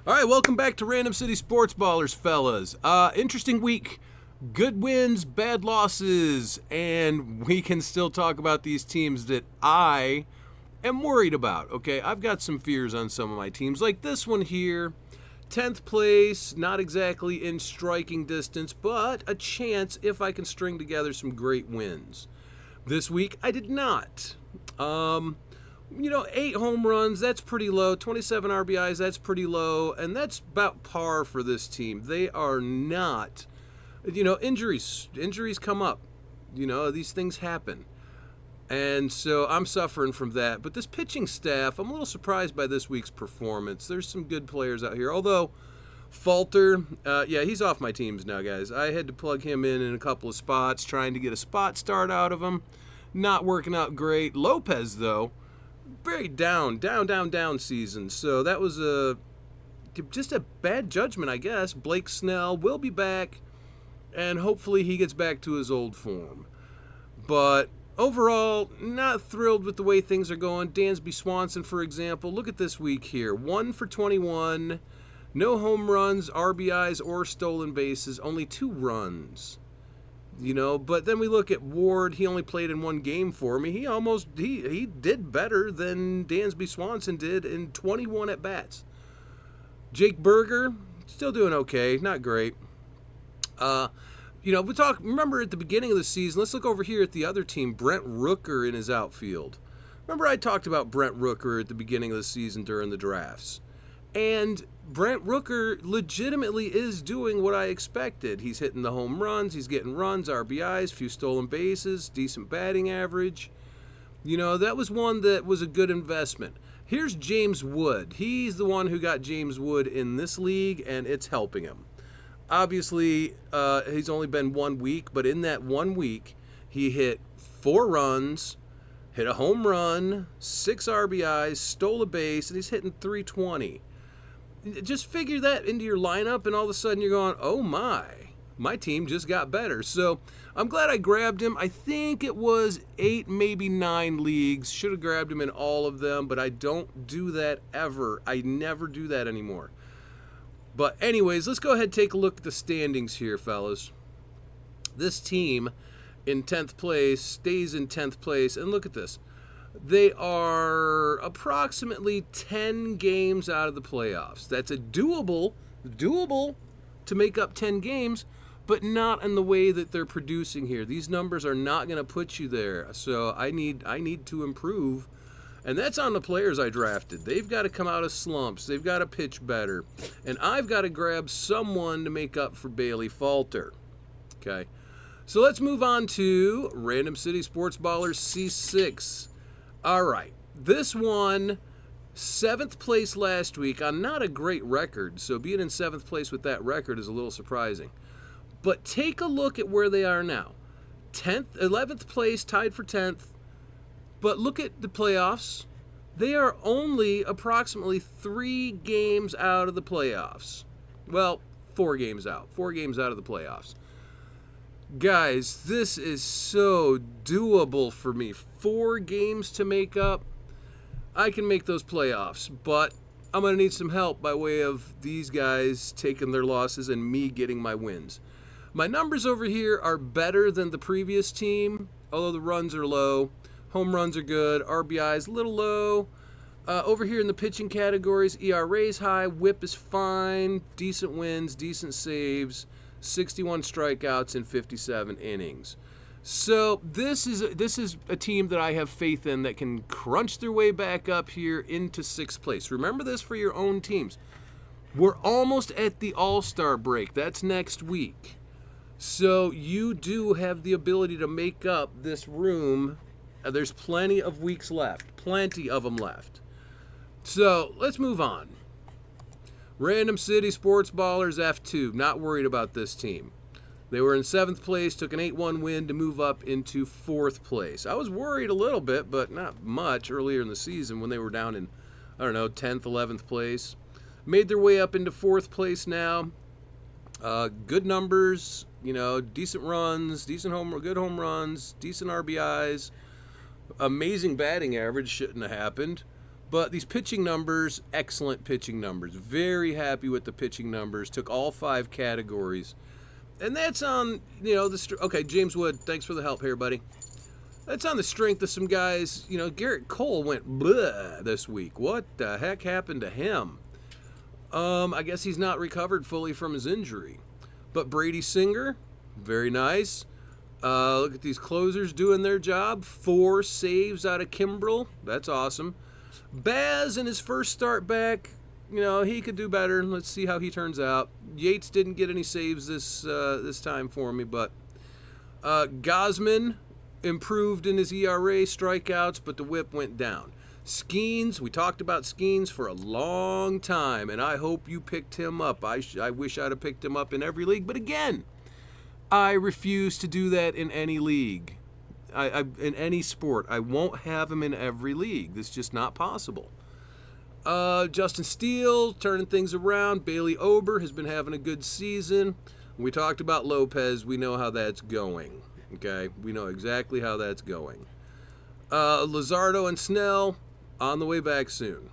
All right, welcome back to Random City Sports Ballers, fellas. Interesting week. Good wins, bad losses, and we can still talk about these teams that I am worried about. Okay, I've got some fears on some of my teams, like this one here. 10th place, not exactly in striking distance, but a chance if I can string together some great wins. This week, I did not. 8 home runs, that's pretty low. 27 RBIs, that's pretty low. And that's about par for this team. They are not, injuries. Injuries come up. These things happen. And so I'm suffering from that. But this pitching staff, I'm a little surprised by this week's performance. There's some good players out here. Although, Falter, he's off my teams now, guys. I had to plug him in a couple of spots, trying to get a spot start out of him. Not working out great. Lopez, though, very down season. So that was just a bad judgment, I guess. Blake Snell will be back, and hopefully he gets back to his old form. But overall, not thrilled with the way things are going. Dansby Swanson, for example, look at this week here. 1 for 21, no home runs, RBIs, or stolen bases, only 2 runs. But then we look at Ward. He only played in 1 game for me. He did better than Dansby Swanson did in 21 at bats. Jake Berger, still doing okay, not great. Remember at the beginning of the season, let's look over here at the other team, Brent Rooker in his outfield. Remember I talked about Brent Rooker at the beginning of the season during the drafts. And Brent Rooker legitimately is doing what I expected. He's hitting the home runs, he's getting runs, RBIs, few stolen bases, decent batting average. That was one that was a good investment. Here's James Wood. He's the one who got James Wood in this league, and it's helping him. Obviously, he's only been 1 week, but in that 1 week, he hit 4 runs, hit a home run, 6 RBIs, stole a base, and he's hitting .320. Just figure that into your lineup, and all of a sudden you're going, oh my team just got better. So I'm glad I grabbed him. I think it was 8, maybe 9 leagues. Should have grabbed him in all of them, but I don't do that ever. I never do that anymore. But anyways, let's go ahead and take a look at the standings here, fellas. This team in 10th place stays in 10th place, and look at this. They are approximately 10 games out of the playoffs. That's a doable to make up 10 games, but not in the way that they're producing here. These numbers are not going to put you there. So I need to improve. And that's on the players I drafted. They've got to come out of slumps. They've got to pitch better. And I've got to grab someone to make up for Bailey Falter. Okay. So let's move on to Random City Sports Ballers C6. All right, this one, 7th place last week on not a great record, so being in 7th place with that record is a little surprising. But take a look at where they are now. 11th place, tied for 10th, but look at the playoffs. They are only approximately 3 games out of the playoffs. Well, 4 games out. 4 games out of the playoffs. Guys, this is so doable for me. 4 games to make up. I can make those playoffs, but I'm going to need some help by way of these guys taking their losses and me getting my wins. My numbers over here are better than the previous team, although the runs are low. Home runs are good. RBIs a little low. Over here in the pitching categories, ERA's high, WHIP is fine, decent wins, decent saves. 61 strikeouts in 57 innings. So this is a team that I have faith in that can crunch their way back up here into 6th place. Remember this for your own teams. We're almost at the All-Star break. That's next week. So you do have the ability to make up this room. There's plenty of weeks left. Plenty of them left. So let's move on. Random City Sports Ballers F2. Not worried about this team. They were in 7th place, took an 8-1 win to move up into 4th place. I was worried a little bit, but not much earlier in the season when they were down in, 10th, 11th place. Made their way up into 4th place now. Good numbers, decent runs, good home runs, decent RBIs. Amazing batting average shouldn't have happened. But these pitching numbers, excellent pitching numbers. Very happy with the pitching numbers. Took all 5 categories. And that's on, okay, James Wood, thanks for the help here, buddy. That's on the strength of some guys. Garrett Cole went bleh this week. What the heck happened to him? I guess he's not recovered fully from his injury. But Brady Singer, very nice. Look at these closers doing their job. 4 saves out of Kimbrel. That's awesome. Baz in his first start back, he could do better. Let's see how he turns out. Yates didn't get any saves this time for me, but Gausman improved in his ERA, strikeouts, but the whip went down. Skeens, we talked about Skeens for a long time, and I hope you picked him up. I wish I'd have picked him up in every league, but again, I refuse to do that in any league. In any sport. I won't have him in every league. That's just not possible. Justin Steele turning things around. Bailey Ober has been having a good season. We talked about Lopez. We know how that's going. Okay? We know exactly how that's going. Luzardo and Snell on the way back soon.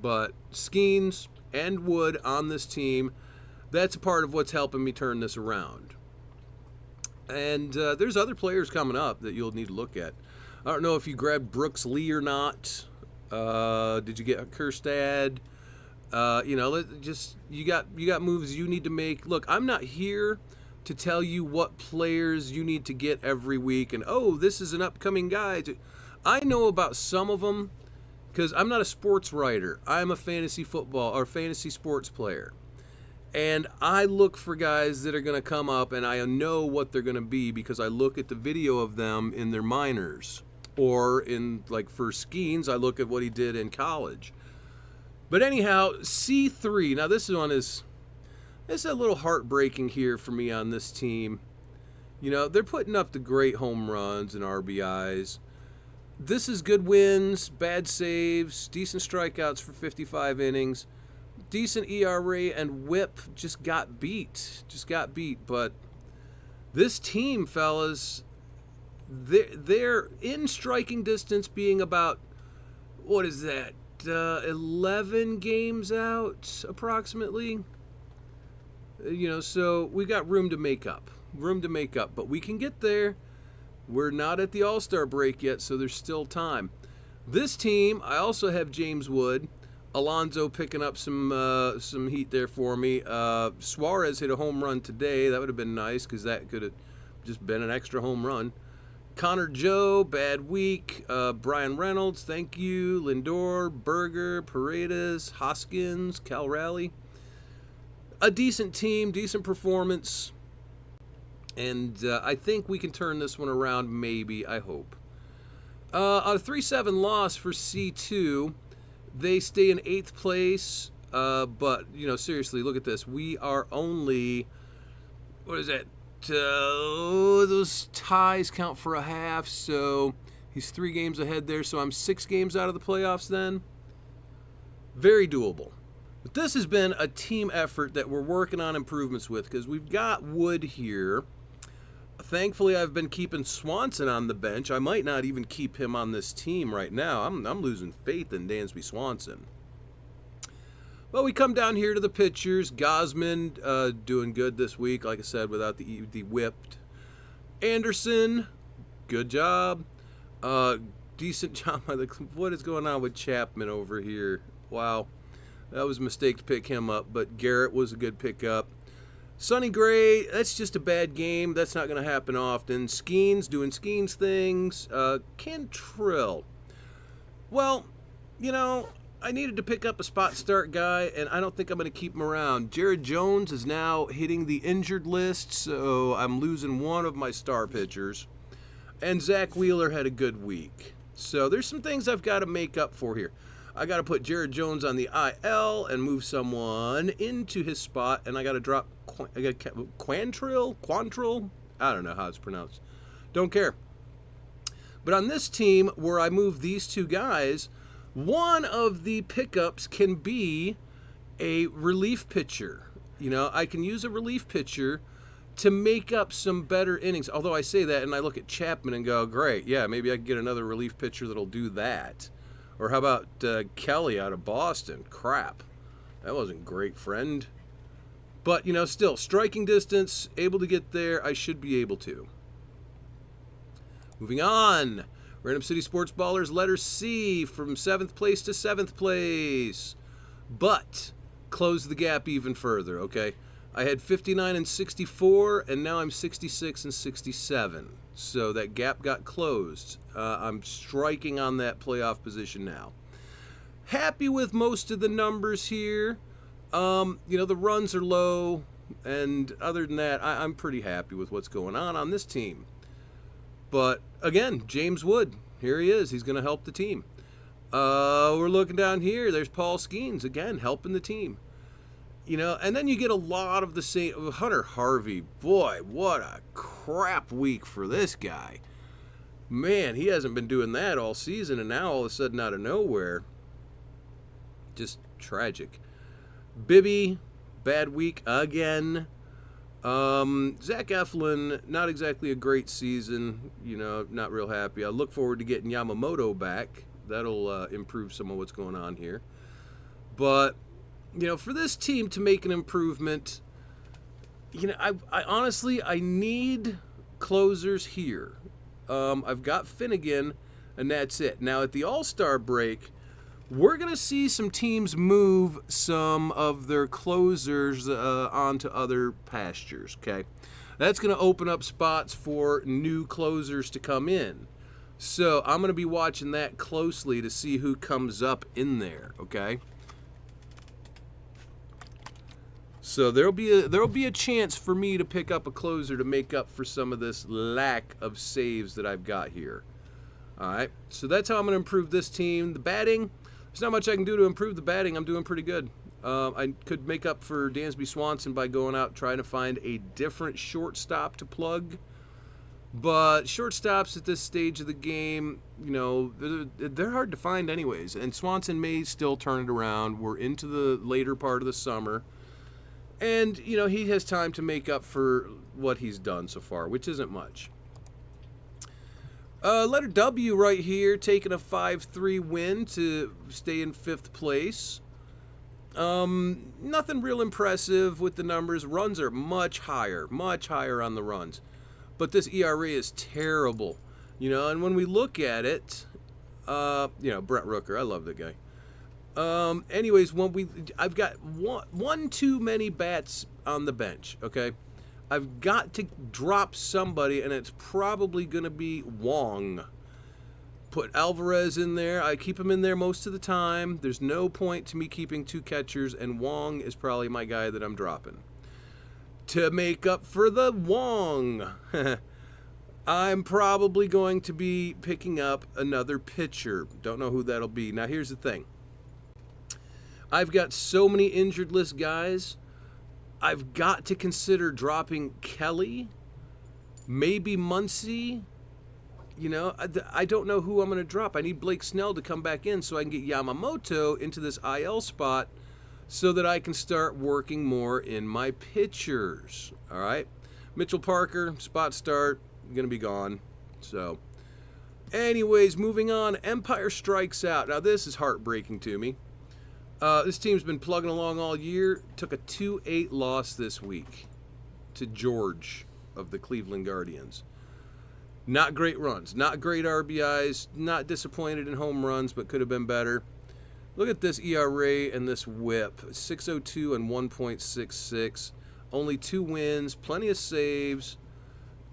But Skeens and Wood on this team, that's a part of what's helping me turn this around. And there's other players coming up that you'll need to look at. I don't know if you grabbed Brooks Lee or not. Did you get Kjerstad? You got moves you need to make. Look, I'm not here to tell you what players you need to get every week. And this is an upcoming guy. I know about some of them because I'm not a sports writer. I'm a fantasy football or fantasy sports player. And I look for guys that are going to come up, and I know what they're going to be because I look at the video of them in their minors. Or for Skeens, I look at what he did in college. But anyhow, C3. Now this one is a little heartbreaking here for me on this team. They're putting up the great home runs and RBIs. This is good wins, bad saves, decent strikeouts for 55 innings. Decent ERA and whip just got beat. But this team, fellas, they're in striking distance, being about, 11 games out approximately. So we got room to make up. But we can get there. We're not at the All-Star break yet, so there's still time. This team, I also have James Wood. Alonso picking up some heat there for me. Suarez hit a home run today. That would have been nice because that could have just been an extra home run. Connor Joe, bad week. Brian Reynolds, thank you. Lindor, Berger, Paredes, Hoskins, Cal Raleigh. A decent team, decent performance. And I think we can turn this one around, maybe, I hope. On a 3-7 loss for C2, they stay in 8th place, but, seriously, look at this. We are only, those ties count for a half, so he's 3 games ahead there, so I'm 6 games out of the playoffs then. Very doable. But this has been a team effort that we're working on improvements with because we've got Wood here. Thankfully, I've been keeping Swanson on the bench. I might not even keep him on this team right now. I'm losing faith in Dansby Swanson. Well, we come down here to the pitchers. Gausman doing good this week, like I said, without the whipped. Anderson, good job. Decent job. What is going on with Chapman over here? Wow. That was a mistake to pick him up, but Garrett was a good pickup. Sonny Gray, that's just a bad game. That's not going to happen often. Skeens doing Skeens things. Cantrell. Well, I needed to pick up a spot start guy, and I don't think I'm going to keep him around. Jared Jones is now hitting the injured list, so I'm losing one of my star pitchers. And Zach Wheeler had a good week. So there's some things I've got to make up for here. I got to put Jared Jones on the IL and move someone into his spot, and I got to drop Quantrill. I don't know how it's pronounced. Don't care. But on this team, where I move these 2 guys, one of the pickups can be a relief pitcher. I can use a relief pitcher to make up some better innings. Although I say that, and I look at Chapman and go, great, yeah, maybe I can get another relief pitcher that'll do that. Or how about Kelly out of Boston? Crap. That wasn't great, friend. But, still, striking distance, able to get there. I should be able to. Moving on. Random City Sports Ballers, letter C, from 7th place to 7th place. But close the gap even further, okay? I had 59 and 64, and now I'm 66 and 67. So that gap got closed. I'm striking on that playoff position now. Happy with most of the numbers here. The runs are low, and other than that, I'm pretty happy with what's going on this team. But, again, James Wood, here he is. He's going to help the team. We're looking down here. There's Paul Skeens, again, helping the team. And then you get a lot of the same. Hunter Harvey, boy, what a crap week for this guy. Man, he hasn't been doing that all season, and now all of a sudden out of nowhere, just tragic. Bibby, bad week again. Zach Eflin, not exactly a great season, not real happy. I look forward to getting Yamamoto back. That'll improve some of what's going on here. But, for this team to make an improvement, I honestly, I need closers here. I've got Finnegan, and that's it. Now, at the All-Star break, we're going to see some teams move some of their closers onto other pastures, okay? That's going to open up spots for new closers to come in. So I'm going to be watching that closely to see who comes up in there, okay? So there'll be a chance for me to pick up a closer to make up for some of this lack of saves that I've got here. All right, so that's how I'm going to improve this team. The batting, there's not much I can do to improve the batting. I'm doing pretty good. I could make up for Dansby Swanson by going out trying to find a different shortstop to plug. But shortstops at this stage of the game, they're hard to find anyways. And Swanson may still turn it around. We're into the later part of the summer. And, he has time to make up for what he's done so far, which isn't much. Letter W right here, taking a 5-3 win to stay in 5th place. Nothing real impressive with the numbers. Runs are much higher on the runs. But this ERA is terrible, and when we look at it, Brent Rooker, I love that guy. Anyways, I've got one too many bats on the bench, okay? I've got to drop somebody, and it's probably going to be Wong. Put Alvarez in there. I keep him in there most of the time. There's no point to me keeping 2 catchers, and Wong is probably my guy that I'm dropping. To make up for the Wong, I'm probably going to be picking up another pitcher. Don't know who that'll be. Now, here's the thing. I've got so many injured list guys. I've got to consider dropping Kelly, maybe Muncy. I don't know who I'm going to drop. I need Blake Snell to come back in so I can get Yamamoto into this IL spot so that I can start working more in my pitchers. All right? Mitchell Parker, spot start, going to be gone. So, anyways, moving on. Empire strikes out. Now, this is heartbreaking to me. This team's been plugging along all year. Took a 2-8 loss this week to George of the Cleveland Guardians. Not great runs, not great RBIs, not disappointed in home runs, but could have been better. Look at this ERA and this whip, 6.02 and 1.66. Only 2 wins, plenty of saves.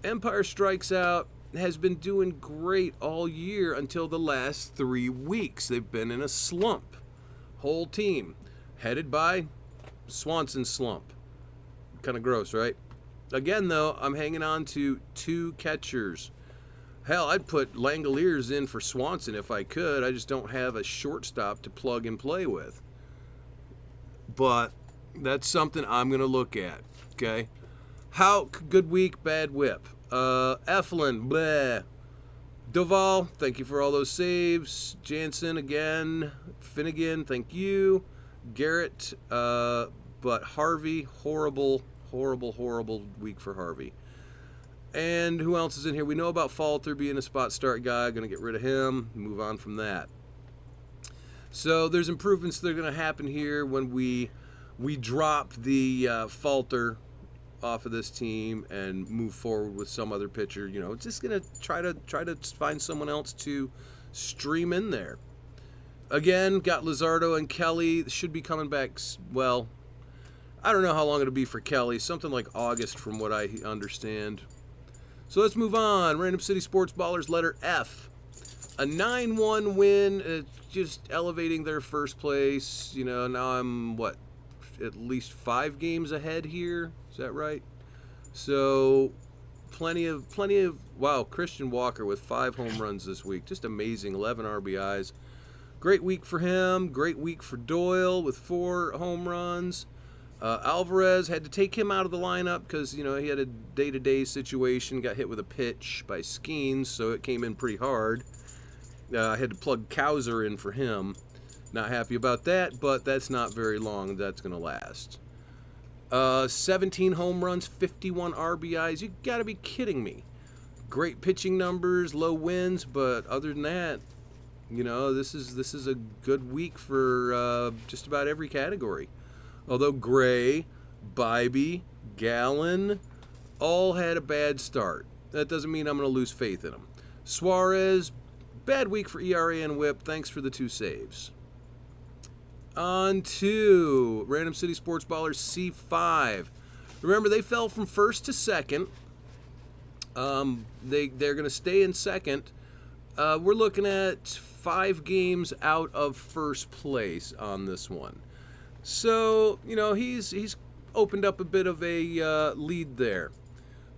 Empire strikes out, has been doing great all year until the last 3 weeks. They've been in a slump. Whole team headed by Swanson slump. Kind of gross, right? Again, though, I'm hanging on to 2 catchers. Hell, I'd put Langoliers in for Swanson if I could. I just don't have a shortstop to plug and play with. But that's something I'm going to look at, okay? How good week, bad whip. Eflin, bleh. Doval, thank you for all those saves. Jansen again. Finnegan, thank you. Garrett, but Harvey, horrible week for Harvey. And who else is in here? We know about Falter being a spot start guy. Going to get rid of him. Move on from that. So there's improvements that are going to happen here when we drop the Falter off of this team and move forward with some other pitcher. You know, just going to try to find someone else to stream in there. Again, got Luzardo and Kelly. Should be coming back, well, I don't know how long it'll be for Kelly. Something like August from what I understand. So let's move on. Random City Sports Ballers, letter F. A 9-1 win, just elevating their first place. You know, now I'm, at least 5 games ahead here? Is that right? So plenty of, wow, Christian Walker with 5 home runs this week. Just amazing, 11 RBIs. Great week for him. Great week for Doyle with 4 home runs. Alvarez, had to take him out of the lineup because, you know, he had a day-to-day situation, got hit with a pitch by Skeens, so it came in pretty hard. I had to plug Cowser in for him. Not happy about that, but that's not very long. That's going to last. 17 home runs, 51 RBIs. You got to be kidding me. Great pitching numbers, low wins, but other than that, you know, this is a good week for just about every category. Although Gray, Bybee, Gallen all had a bad start. That doesn't mean I'm going to lose faith in them. Suarez, bad week for ERA and WHIP. Thanks for the 2 saves. On to Random City Sports Ballers C5. Remember, they fell from first to second. They're going to stay in second. We're looking at 5 games out of first place on this one. So, you know, he's opened up a bit of a lead there.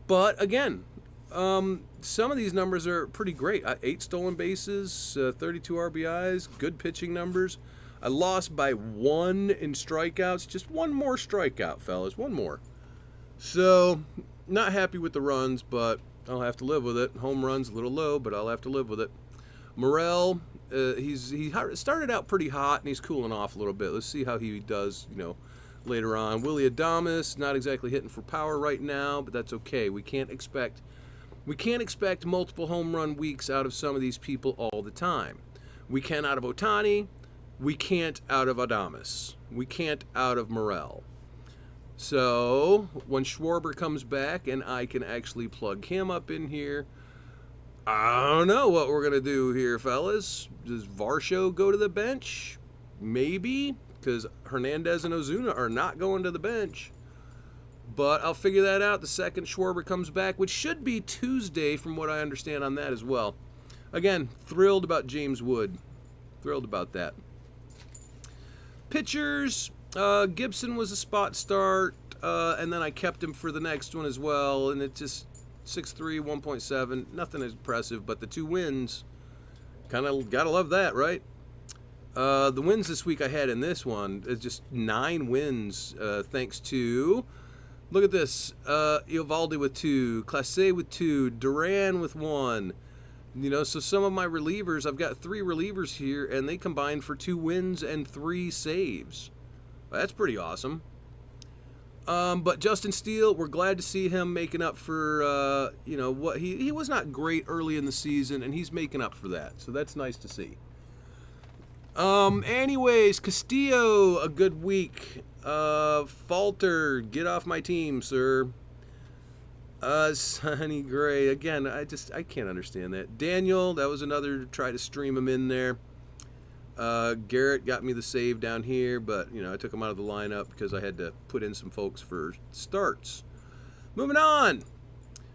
But again, some of these numbers are pretty great. 8 stolen bases, 32 RBIs, good pitching numbers. I lost by 1 in strikeouts. Just 1 more strikeout, fellas. 1 more. So, not happy with the runs, but I'll have to live with it. Home runs a little low, but I'll have to live with it. Morel, he started out pretty hot, and he's cooling off a little bit. Let's see how he does, you know, later on. Willy Adames, not exactly hitting for power right now, but that's okay. We can't expect multiple home run weeks out of some of these people all the time. We can out of Ohtani. We can't out of Adames. We can't out of Morel. So when Schwarber comes back and I can actually plug him up in here, I don't know what we're going to do here, fellas. Does Varsho go to the bench? Maybe, because Hernandez and Ozuna are not going to the bench. But I'll figure that out the second Schwarber comes back, which should be Tuesday from what I understand on that as well. Again, thrilled about James Wood. Thrilled about that. Pitchers, Gibson was a spot start, and then I kept him for the next one as well, and it just 6.3, 1.7, nothing impressive, but the 2 wins, kind of gotta love that, right? The wins this week I had in this one is just 9 wins, thanks to, look at this, Eovaldi with 2, Clase with 2, Duran with 1. You know, so some of my relievers, I've got 3 relievers here, and they combined for 2 wins and 3 saves. That's pretty awesome. But Justin Steele, we're glad to see him making up for, you know, what he was not great early in the season, and he's making up for that. So that's nice to see. Anyways, Castillo, a good week. Falter, get off my team, sir. Sonny Gray, again, I can't understand that. Daniel, that was another try to stream him in there. Garrett got me the save down here, but, you know, I took him out of the lineup because I had to put in some folks for starts. Moving on.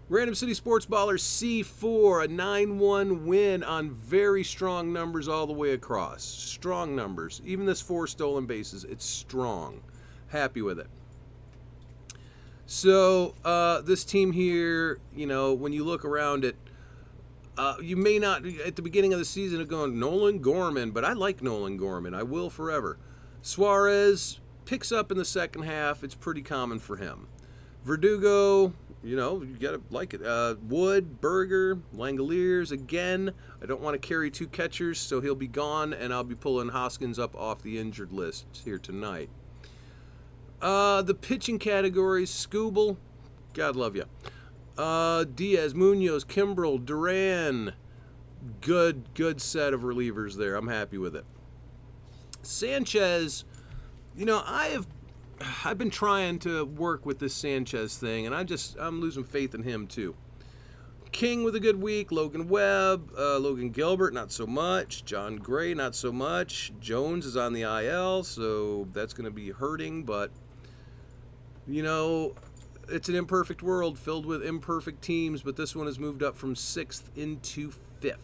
Random City Sports Ballers C4, a 9-1 win on very strong numbers all the way across. Strong numbers. Even this 4 stolen bases, it's strong. Happy with it. So, this team here, you know, when you look around it, you may not, at the beginning of the season, have gone Nolan Gorman, but I like Nolan Gorman. I will forever. Suarez picks up in the second half. It's pretty common for him. Verdugo, you know, you got to like it. Wood, Berger, Langoliers, again. I don't want to carry 2 catchers, so he'll be gone, and I'll be pulling Hoskins up off the injured list here tonight. The pitching categories, Skubal, God love you. Diaz, Munoz, Kimbrel, Duran. Good set of relievers there. I'm happy with it. Sanchez, I've been trying to work with this Sanchez thing, and I'm losing faith in him too. King with a good week, Logan Webb, Logan Gilbert, not so much, John Gray, not so much, Jones is on the IL, so that's going to be hurting, but, it's an imperfect world filled with imperfect teams, but this one has moved up from 6th into 5th.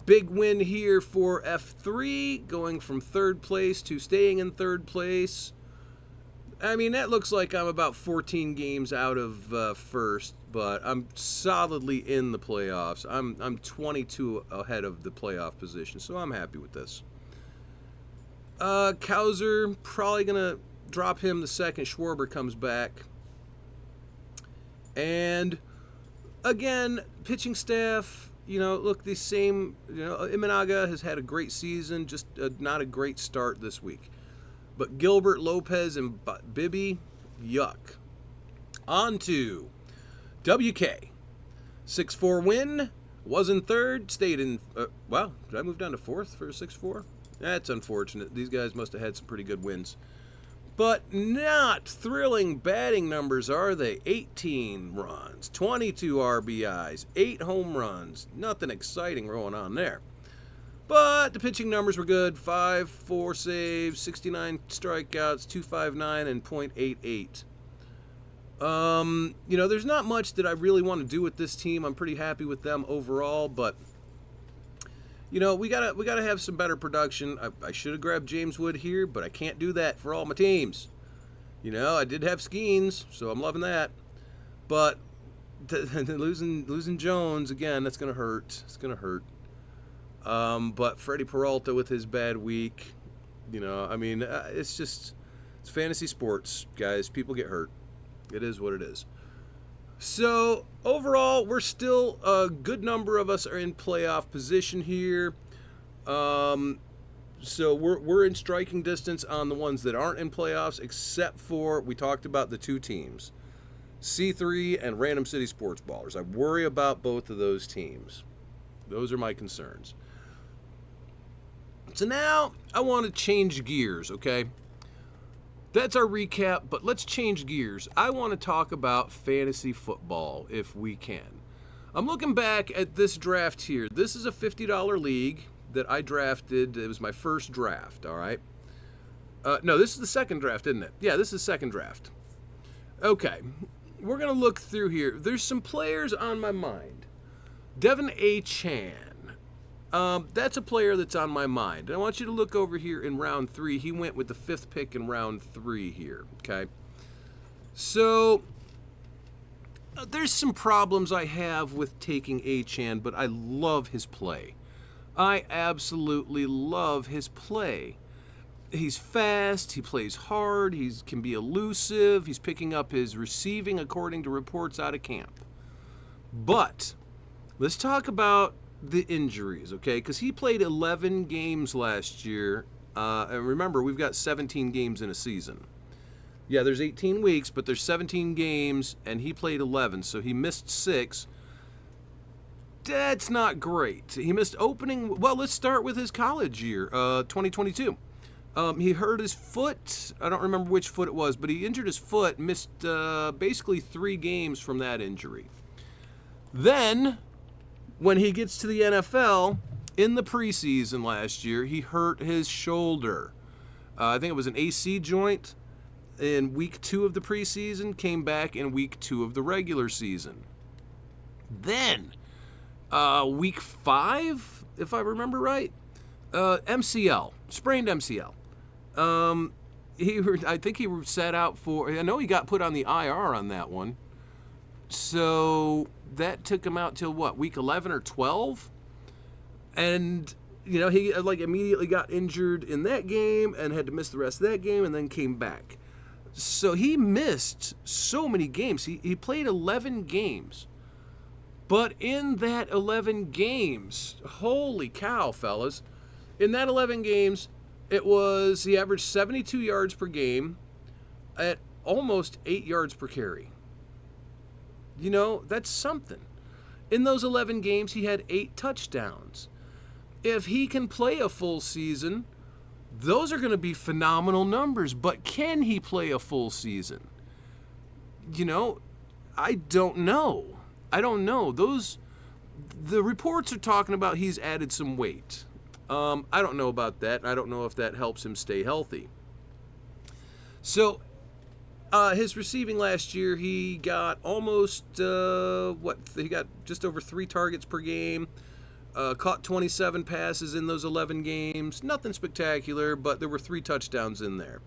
Big win here for F3, going from 3rd place to staying in 3rd place. I mean, that looks like I'm about 14 games out of first, but I'm solidly in the playoffs. I'm 22 ahead of the playoff position, so I'm happy with this. Kauser, probably going to drop him the second Schwarber comes back. And, again, pitching staff, look, the same, Imanaga has had a great season, just not a great start this week. But Gilbert, Lopez, and Bibby, yuck. On to WK. 6-4 win, was in 3rd, stayed in, wow, did I move down to 4th for a 6-4? That's unfortunate. These guys must have had some pretty good wins. But not thrilling batting numbers, are they? 18 runs, 22 RBIs, 8 home runs. Nothing exciting going on there. But the pitching numbers were good. 4 saves, 69 strikeouts, 259, and .88. There's not much that I really want to do with this team. I'm pretty happy with them overall, but we gotta have some better production. I should have grabbed James Wood here, but I can't do that for all my teams. I did have Skeens, so I'm loving that. But losing Jones again, that's gonna hurt. It's gonna hurt. But Freddie Peralta with his bad week, it's fantasy sports, guys. People get hurt. It is what it is. So overall, we're still a good number of us are in playoff position here. So we're in striking distance on the ones that aren't in playoffs, except for we talked about the 2 teams, C3 and Random City Sports Ballers. I worry about both of those teams. Those are my concerns. So now I want to change gears, okay? That's our recap, but let's change gears. I want to talk about fantasy football if we can. I'm looking back at this draft here. This is a $50 league that I drafted. It was my first draft, all right? No, this is the second draft, isn't it? Yeah, this is the second draft. Okay, we're going to look through here. There's some players on my mind. Devin A. Chan. That's a player that's on my mind. And I want you to look over here in round 3. He went with the 5th pick in round 3 here, okay? So, there's some problems I have with taking Achane, but I love his play. I absolutely love his play. He's fast, he plays hard, he can be elusive, he's picking up his receiving according to reports out of camp. But, let's talk about the injuries, okay? Because he played 11 games last year. And remember, we've got 17 games in a season. Yeah, there's 18 weeks, but there's 17 games, and he played 11, so he missed 6. That's not great. He missed opening... Well, let's start with his college year, 2022. He hurt his foot. I don't remember which foot it was, but he injured his foot, missed basically 3 games from that injury. Then... when he gets to the NFL, in the preseason last year, he hurt his shoulder. I think it was an AC joint in week 2 of the preseason, came back in week 2 of the regular season. Then, week 5, if I remember right, MCL, sprained MCL. I think he sat out for, I know he got put on the IR on that one. So that took him out till what, week 11 or 12? And, he immediately got injured in that game and had to miss the rest of that game and then came back. So he missed so many games. He played 11 games. But in that 11 games, holy cow, fellas, in that 11 games, he averaged 72 yards per game at almost 8 yards per carry. That's something. In those 11 games, he had 8 touchdowns. If he can play a full season, Those are going to be phenomenal numbers, but can he play a full season? You know, I don't know. I don't know. The reports are talking about he's added some weight. I don't know about that. I don't know if that helps him stay healthy. So, his receiving last year, he got almost, he got just over 3 targets per game. Caught 27 passes in those 11 games. Nothing spectacular, but there were 3 touchdowns in there.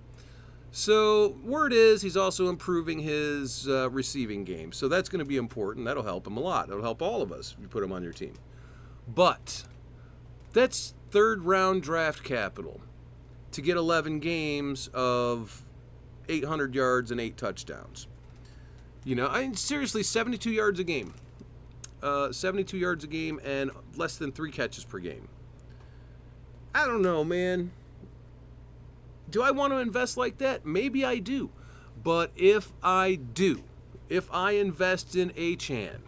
So, word is he's also improving his receiving game. So that's going to be important. That'll help him a lot. That'll help all of us if you put him on your team. But that's 3rd round draft capital to get 11 games of 800 yards and 8 touchdowns. You know, seriously, 72 yards a game. 72 yards a game and less than 3 catches per game. I don't know, man. Do I want to invest like that? Maybe I do. But if I do, if I invest in Achane,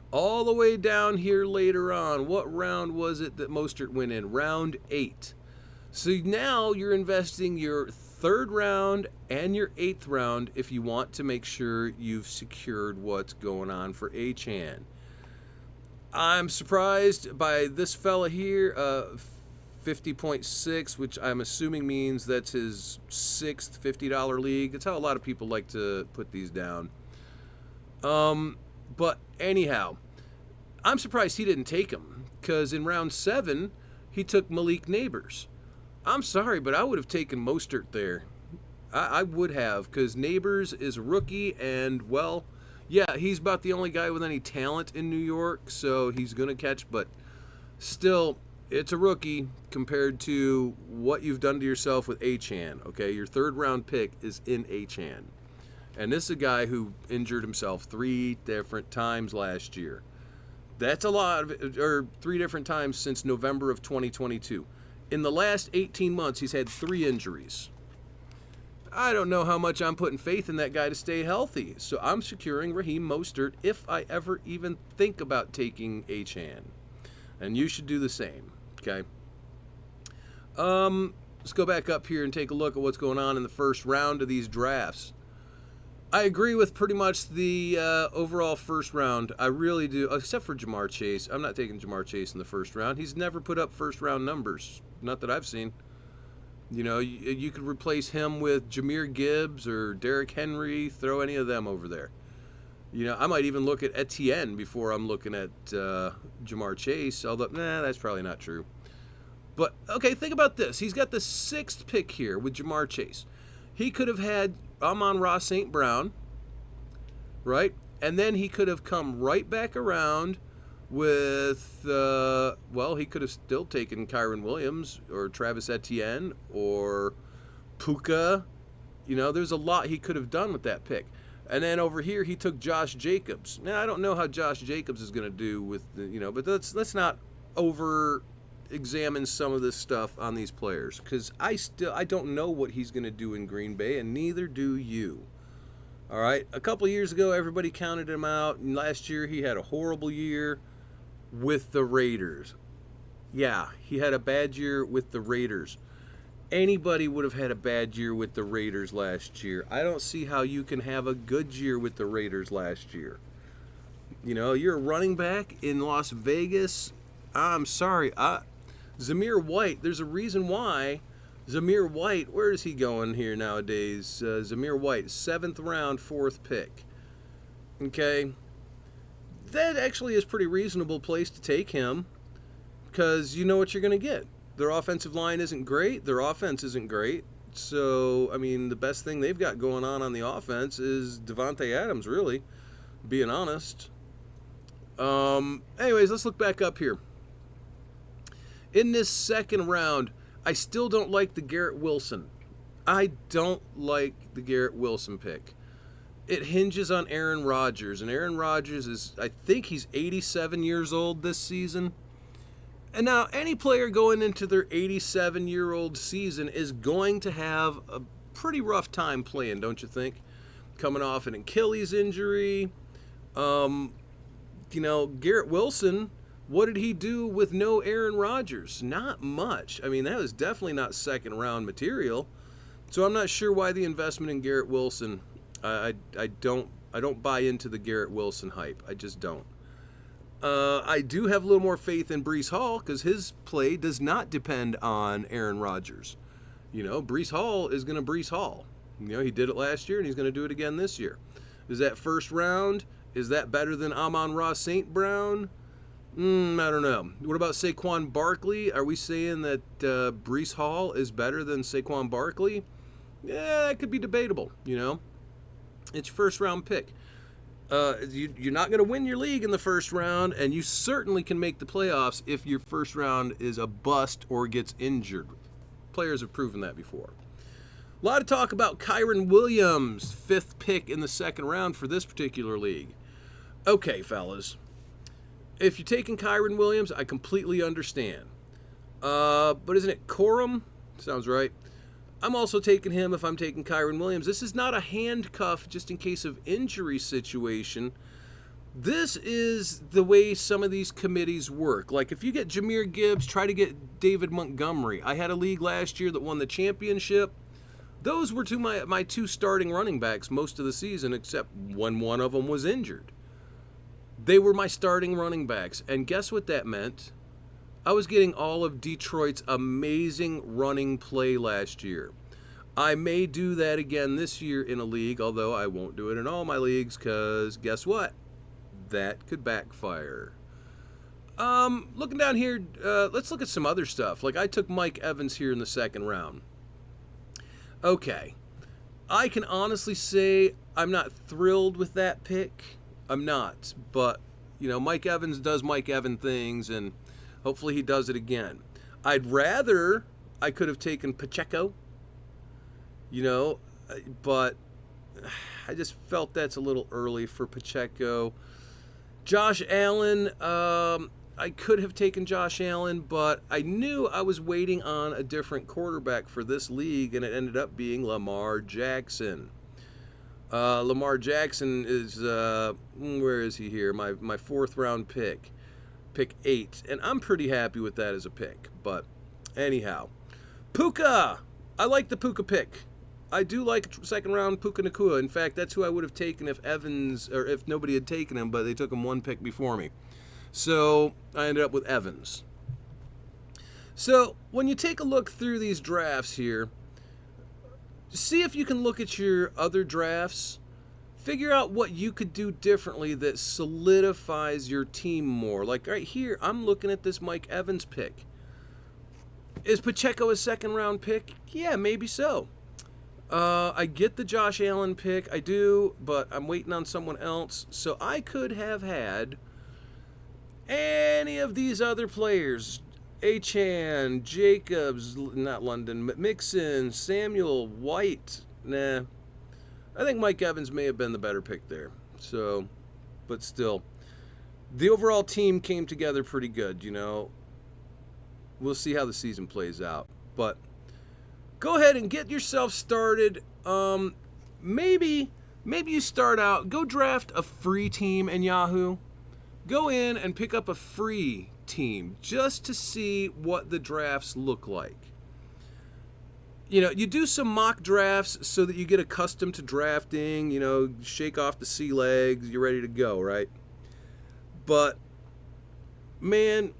all the way down here later on, what round was it that Mostert went in? Round 8. So now you're investing your 3rd round and your 8th round if you want to make sure you've secured what's going on for Achane. I'm surprised by this fella here, 50.6, which I'm assuming means that's his 6th $50 league. That's how a lot of people like to put these down. But anyhow, I'm surprised he didn't take him, because in round 7, he took Malik Neighbors. I'm sorry, but I would have taken Mostert there. I would have, because Neighbors is a rookie, and, well, yeah, he's about the only guy with any talent in New York, so he's going to catch, but still, it's a rookie compared to what you've done to yourself with Achane, okay? Your 3rd round pick is in Achane. And this is a guy who injured himself 3 different times last year. That's a lot, or 3 different times since November of 2022. In the last 18 months, he's had 3 injuries. I don't know how much I'm putting faith in that guy to stay healthy. So I'm securing Raheem Mostert if I ever even think about taking Achane. And you should do the same, okay? Let's go back up here and take a look at what's going on in the first round of these drafts. I agree with pretty much the overall first round. I really do, except for Ja'Marr Chase. I'm not taking Ja'Marr Chase in the first round. He's never put up first round numbers, not that I've seen. You know, you could replace him with Jahmyr Gibbs or Derrick Henry, throw any of them over there. You know, I might even look at Etienne before I'm looking at Ja'Marr Chase, although, that's probably not true. But, okay, think about this. He's got the 6th pick here with Ja'Marr Chase. He could have had Amon-Ra St. Brown, right? And then he could have come right back around with, he could have still taken Kyren Williams or Travis Etienne or Puka. You know, there's a lot he could have done with that pick. And then over here, he took Josh Jacobs. Now, I don't know how Josh Jacobs is going to do with, but let's not over-examine some of this stuff on these players, because I don't know what he's going to do in Green Bay, and neither do you. All right? A couple of years ago, everybody counted him out, and last year he had a horrible year with the Raiders. Yeah, he had a bad year with the Raiders. Anybody would have had a bad year with the Raiders last year. I don't see how you can have a good year with the Raiders last year. You know, you're a running back in Las Vegas. I'm sorry. Zamir White, there's a reason why Zamir White, where is he going here nowadays? Zamir White, 7th round, 4th pick. Okay. That actually is a pretty reasonable place to take him, because you know what you're going to get. Their offensive line isn't great. Their offense isn't great. So, I mean, the best thing they've got going on the offense is Devontae Adams, really, being honest. Anyways, let's look back up here. In this 2nd round, I still don't like the Garrett Wilson. I don't like the Garrett Wilson pick. It hinges on Aaron Rodgers, and Aaron Rodgers is, I think he's 87 years old this season. And now, any player going into their 87-year-old season is going to have a pretty rough time playing, don't you think? Coming off an Achilles injury. Garrett Wilson What did he do with no Aaron Rodgers? Not much. I mean, that was definitely not second round material. So I'm not sure why the investment in Garrett Wilson. I don't buy into the Garrett Wilson hype. I just don't. I do have a little more faith in Breece Hall because his play does not depend on Aaron Rodgers. You know, Breece Hall is going to Breece Hall. You know, he did it last year and he's going to do it again this year. Is that first round? Is that better than Amon-Ra St. Brown? I don't know. What about Saquon Barkley? Are we saying that Breece Hall is better than Saquon Barkley? Yeah, that could be debatable, you know. It's your first round pick. You're not going to win your league in the first round, and you certainly can make the playoffs if your first round is a bust or gets injured. Players have proven that before. A lot of talk about Kyren Williams, 5th pick in the second round for this particular league. Okay, fellas. If you're taking Kyren Williams, I completely understand. But isn't it Corum? Sounds right. I'm also taking him if I'm taking Kyren Williams. This is not a handcuff just in case of injury situation. This is the way some of these committees work. Like if you get Jahmyr Gibbs, try to get David Montgomery. I had a league last year that won the championship. Those were my two starting running backs most of the season, except when one of them was injured. They were my starting running backs. And guess what that meant? I was getting all of Detroit's amazing running play last year. I may do that again this year in a league, although I won't do it in all my leagues because guess what? That could backfire. Looking down here, let's look at some other stuff. Like I took Mike Evans here in the second round. Okay. I can honestly say I'm not thrilled with that pick. I'm not. But, you know, Mike Evans does Mike Evans things, and hopefully he does it again. I could have taken Pacheco, you know, but I just felt that's a little early for Pacheco. Josh Allen, I could have taken Josh Allen, but I knew I was waiting on a different quarterback for this league, and it ended up being Lamar Jackson. Lamar Jackson is, where is he here? My 4th round pick. Pick 8, and I'm pretty happy with that as a pick. But anyhow, Puka. I like the Puka pick. I do like second round Puka Nacua. In fact, that's who I would have taken if Evans or if nobody had taken him, but they took him 1 pick before me. So I ended up with Evans. So when you take a look through these drafts here, see if you can look at your other drafts. Figure out what you could do differently that solidifies your team more. Like right here, I'm looking at this Mike Evans pick. Is Pacheco a second round pick? Yeah, maybe so. I get the Josh Allen pick. I do, but I'm waiting on someone else. So I could have had any of these other players. Achane, Jacobs, not London, Mixon, Samuel, White. Nah. I think Mike Evans may have been the better pick there. So, but still, the overall team came together pretty good, you know. We'll see how the season plays out. But go ahead and get yourself started. Maybe you start out, go draft a free team in Yahoo. Go in and pick up a free team just to see what the drafts look like. You know, you do some mock drafts so that you get accustomed to drafting, you know, shake off the sea legs, you're ready to go, right? But, man,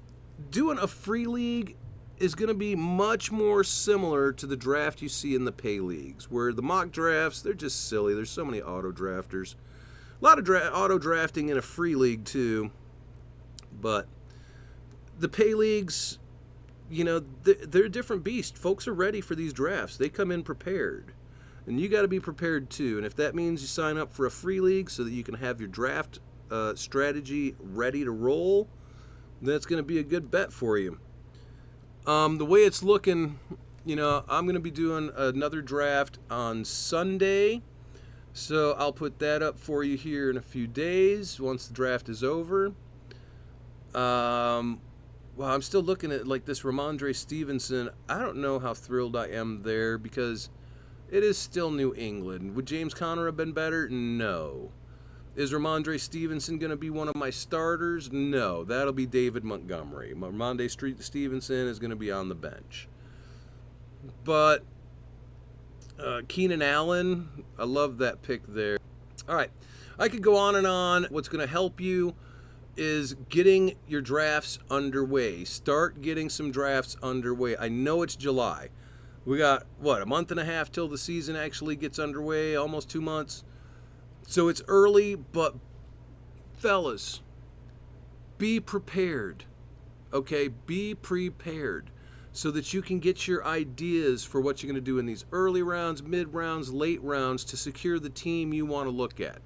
doing a free league is going to be much more similar to the draft you see in the pay leagues, where the mock drafts, they're just silly. There's so many auto drafters. A lot of auto drafting in a free league, too. But the pay leagues, you know, they're a different beast. Folks are ready for these drafts. They come in prepared. And you got to be prepared too. And if that means you sign up for a free league so that you can have your draft strategy ready to roll, that's going to be a good bet for you. The way it's looking, you know, I'm going to be doing another draft on Sunday. So I'll put that up for you here in a few days once the draft is over. Well, I'm still looking at like this Ramondre Stevenson. I don't know how thrilled I am there because it is still New England. Would James Conner have been better? No. Is Ramondre Stevenson going to be one of my starters? No, that'll be David Montgomery. Ramondre Stevenson is going to be on the bench. But Keenan Allen, I love that pick there. All right, I could go on and on. What's going to help you is getting your drafts underway. Start getting some drafts underway. I know it's July. We got, a month and a half till the season actually gets underway, almost 2 months. So it's early, but fellas, be prepared, okay? Be prepared so that you can get your ideas for what you're going to do in these early rounds, mid rounds, late rounds to secure the team you want to look at.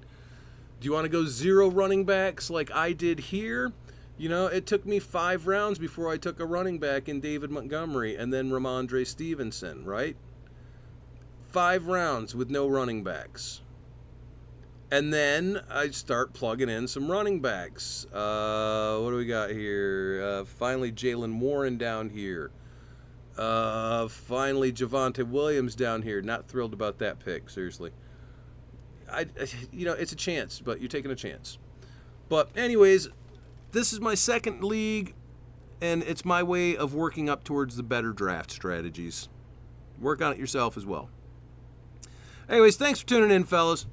Do you want to go 0 running backs like I did here? You know, it took me 5 rounds before I took a running back in David Montgomery and then Ramondre Stevenson, right? 5 rounds with no running backs. And then I start plugging in some running backs. What do we got here? Finally, Jaylen Warren down here. Finally, Javonte Williams down here. Not thrilled about that pick, seriously. It's a chance, but you're taking a chance. But anyways, this is my second league, and it's my way of working up towards the better draft strategies. Work on it yourself as well. Anyways, thanks for tuning in, fellas.